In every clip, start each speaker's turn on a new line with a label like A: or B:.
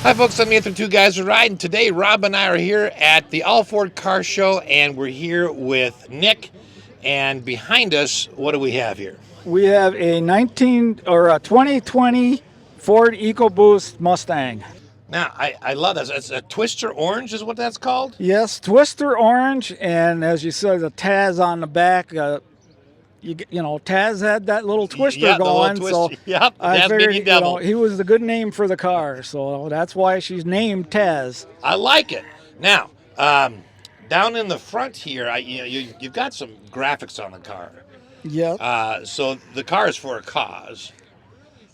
A: Hi, folks. I'm Nathan. Two guys are riding. Today, Rob and I are here at the All Ford Car Show, and we're here with Nick. And behind us, what do we have here?
B: We have a 2020 Ford EcoBoost Mustang.
A: Now, I love this. It's a Twister Orange, is what that's called.
B: Yes, Twister Orange, and as you said, the Taz on the back. Taz had that little twister
A: Yeah, the little
B: going, so
A: Twister. Yep,
B: I
A: that's
B: figured,
A: Tasmanian Devil.
B: he was the good name for the car, so that's why she's named Taz.
A: I like it. Now, down in the front here, you've got some graphics on the car.
B: Yep.
A: So the car is for a cause.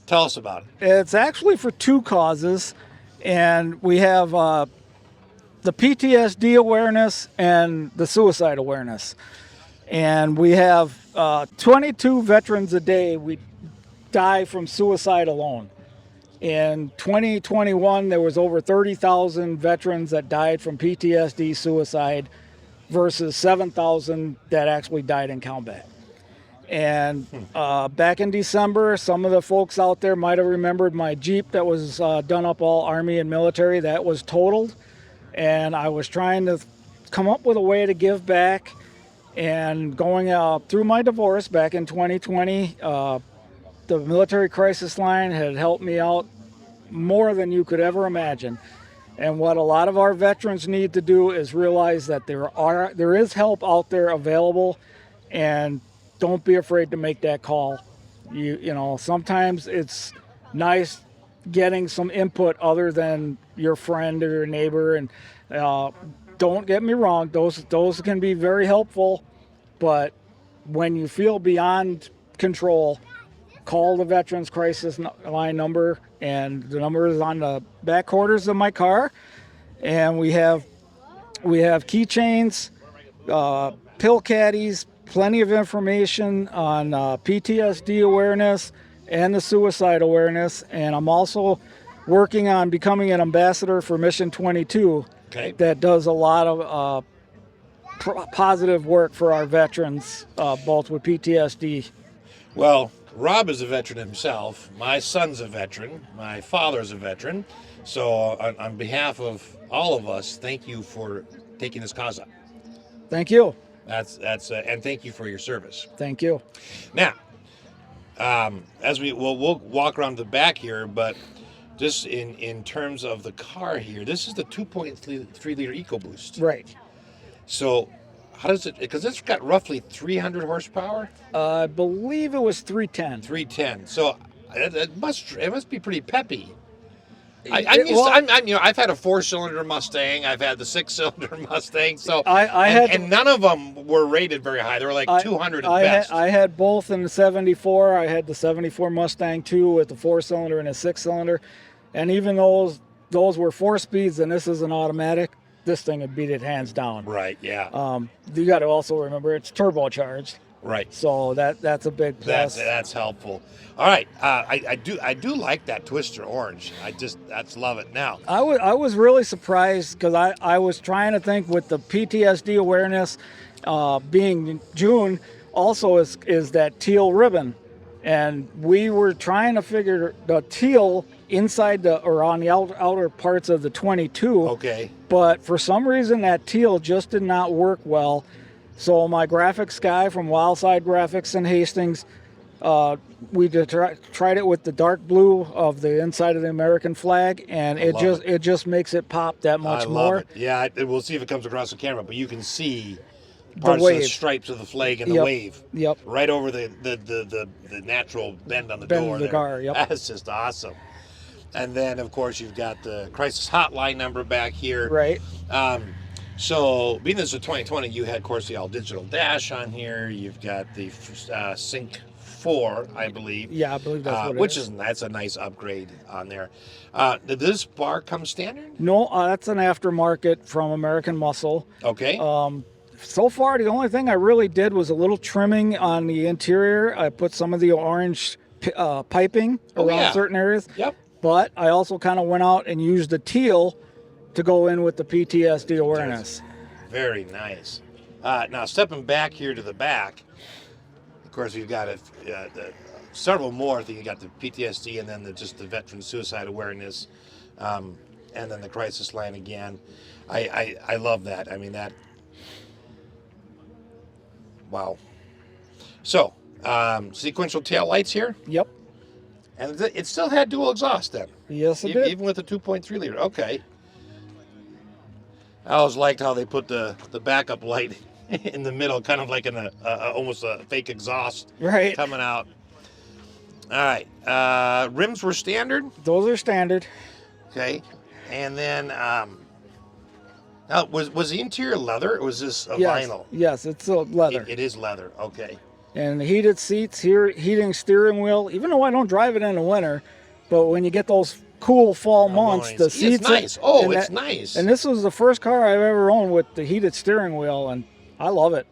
A: Tell us about it.
B: It's actually for two causes, and we have the PTSD awareness and the suicide awareness. And we have 22 veterans a day we die from suicide alone. In 2021, there was over 30,000 veterans that died from PTSD suicide versus 7,000 that actually died in combat. And back in December, some of the folks out there might have remembered my Jeep that was done up all Army and military. That was totaled. And I was trying to come up with a way to give back. And going through my divorce back in 2020, the military crisis line had helped me out more than you could ever imagine. And what a lot of our veterans need to do is realize that there is help out there available, and don't be afraid to make that call. Sometimes it's nice getting some input other than your friend or your neighbor, and don't get me wrong, those can be very helpful, but when you feel beyond control, call the Veterans Crisis Line number, and the number is on the back quarters of my car. And we have keychains, pill caddies, plenty of information on PTSD awareness and the suicide awareness. And I'm also working on becoming an ambassador for Mission 22.
A: Okay.
B: That does a lot of positive work for our veterans, both with PTSD.
A: Well, Rob is a veteran himself. My son's a veteran. My father's a veteran. So, on behalf of all of us, thank you for taking this cause up.
B: Thank you.
A: And thank you for your service.
B: Thank you.
A: Now, as we'll walk around the back here, but just in terms of the car here, this is the 2.3 liter EcoBoost.
B: Right.
A: So, how does it? Because it's got roughly 300 horsepower.
B: I believe it was 310.
A: 310. So it must be pretty peppy. I've had a 4-cylinder Mustang. I've had the 6-cylinder Mustang. So and none of them were rated very high. They were like 200 at best.
B: I had both in the 74. I had the 74 Mustang 2 with the 4-cylinder and a 6-cylinder, and even those were 4 speeds, and this is an automatic. This thing would beat it hands down.
A: Right. Yeah.
B: You got to also remember it's turbocharged.
A: Right.
B: So that's a big plus.
A: That's helpful. All right. I do like that Twister Orange. That's love it. Now
B: I was really surprised because I was trying to think with the PTSD awareness being June, also is that teal ribbon, and we were trying to figure the teal inside or on the outer parts of the 22.
A: Okay.
B: But for some reason that teal just did not work well. So my graphics guy from Wildside Graphics in Hastings, we tried it with the dark blue of the inside of the American flag, and it just makes it pop that much more.
A: I love it. Yeah, we'll see if it comes across the camera, but you can see parts of the stripes of the flag and the wave.
B: Yep.
A: Right over the natural bend on the door.
B: Of the car. Yep.
A: That's just awesome. And then, of course, you've got the crisis hotline number back here.
B: Right.
A: So, being this is 2020, you had, of course, the all-digital dash on here. You've got the Sync 4, I believe.
B: Yeah, I believe that's what it is.
A: That's a nice upgrade on there. Did this bar come standard?
B: No, that's an aftermarket from American Muscle.
A: Okay.
B: So far, the only thing I really did was a little trimming on the interior. I put some of the orange piping around certain areas.
A: Yep.
B: But I also kind of went out and used the teal to go in with the PTSD awareness.
A: Very nice. Now, stepping back here to the back, of course, we've got several more. I think you got the PTSD and then just the veteran suicide awareness. and then the crisis line again. I love that. I mean, that. Wow. So, sequential tail lights here.
B: Yep.
A: And it still had dual exhaust then.
B: Yes, it did.
A: Even with the 2.3 liter. Okay. I always liked how they put the backup light in the middle, kind of like in almost a fake exhaust coming out. All right. Rims were standard.
B: Those are standard.
A: Okay. And then, now, was the interior leather, or was this vinyl?
B: Yes, it's a leather.
A: It is leather. Okay.
B: And heated seats here, heating steering wheel. Even though I don't drive it in the winter, but when you get those cool fall months, the seats.
A: It's nice. It's nice.
B: And this was the first car I've ever owned with the heated steering wheel, and I love it.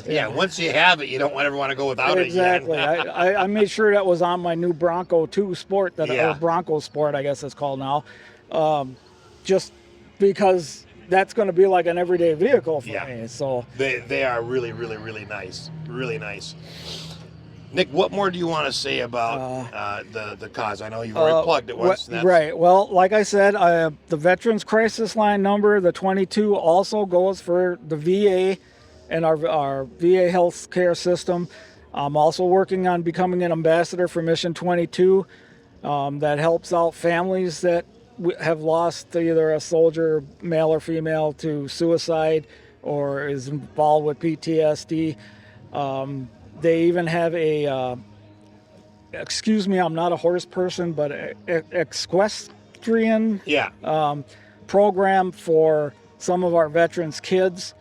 A: Yeah, once you have it, you don't ever want to go without it again.
B: Exactly. I made sure that was on my new Bronco 2 Sport, or Bronco Sport, I guess it's called now, just because that's going to be like an everyday vehicle for me. So
A: they are really, really, really nice. Really nice. Nick, what more do you want to say about the cause? I know you've already plugged it once.
B: Right. Well, like I said, the Veterans Crisis Line number, the 22, also goes for the VA and our VA health care system. I'm also working on becoming an ambassador for Mission 22 that helps out families that have lost either a soldier, male or female, to suicide or is involved with PTSD. They even have excuse me, I'm not a horse person, but equestrian program for some of our veterans' kids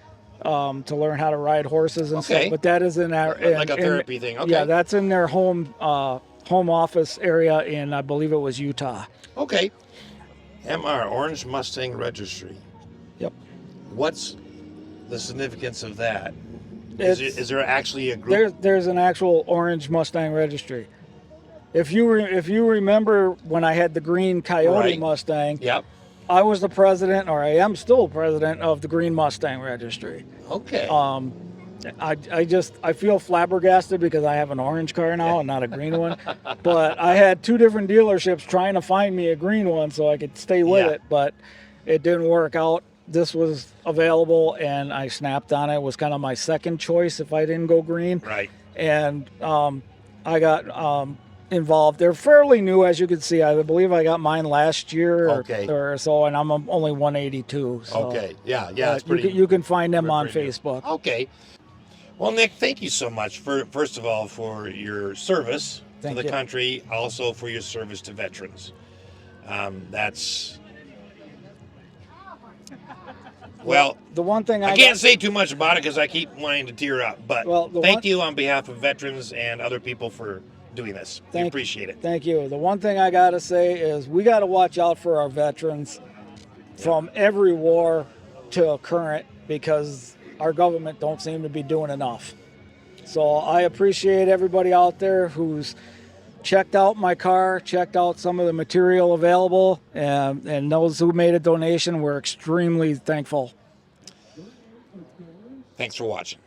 B: to learn how to ride horses and stuff. But that is in our
A: like a therapy thing. Okay.
B: Yeah, that's in their home office area in, I believe it was Utah.
A: Okay. MR, Orange Mustang Registry.
B: Yep.
A: What's the significance of that? Is there actually a group?
B: There's an actual Orange Mustang Registry. If you remember when I had the green Coyote Mustang, I was the president, or I am still president of the Green Mustang Registry.
A: Okay.
B: I feel flabbergasted because I have an orange car now and not a green one. But I had two different dealerships trying to find me a green one so I could stay with it, but it didn't work out. This was available and I snapped on it. It was kind of my second choice if I didn't go green.
A: Right.
B: And I got involved. They're fairly new, as you can see. I believe I got mine last year or so, and I'm only 182. So,
A: it's pretty.
B: You can find them on Facebook.
A: Okay. Well, Nick, thank you so much first of all for your service to the country, also for your service to veterans. That's
B: the one thing
A: I can't say too much about it because I keep wanting to tear up. But thank you on behalf of veterans and other people for doing this. We appreciate it.
B: Thank you. The one thing I got to say is we got to watch out for our veterans from every war to current, because our government don't seem to be doing enough. So I appreciate everybody out there who's checked out my car, checked out some of the material available, and those who made a donation, we're extremely thankful.
A: Thanks for watching.